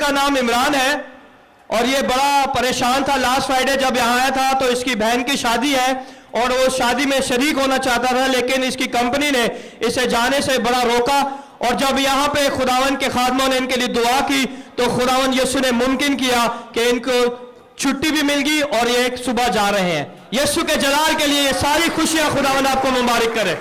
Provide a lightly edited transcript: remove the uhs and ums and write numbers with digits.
का नाम इमरान है और ये बड़ा परेशान था। लास्ट फ्राइडे जब यहाँ आया था तो इसकी बहन की शादी है और वो शादी में शरीक होना चाहता था, लेकिन इसकी कंपनी ने इसे जाने से बड़ा रोका। और जब यहाँ पे खुदावन के खादमों ने इनके लिए दुआ की तो खुदावन यीशु ने मुमकिन किया कि इनको छुट्टी भी मिल गई और ये सुबह जा रहे हैं। यीशु के जलाल के लिए ये सारी खुशियां खुदावन आपको मुबारक करे।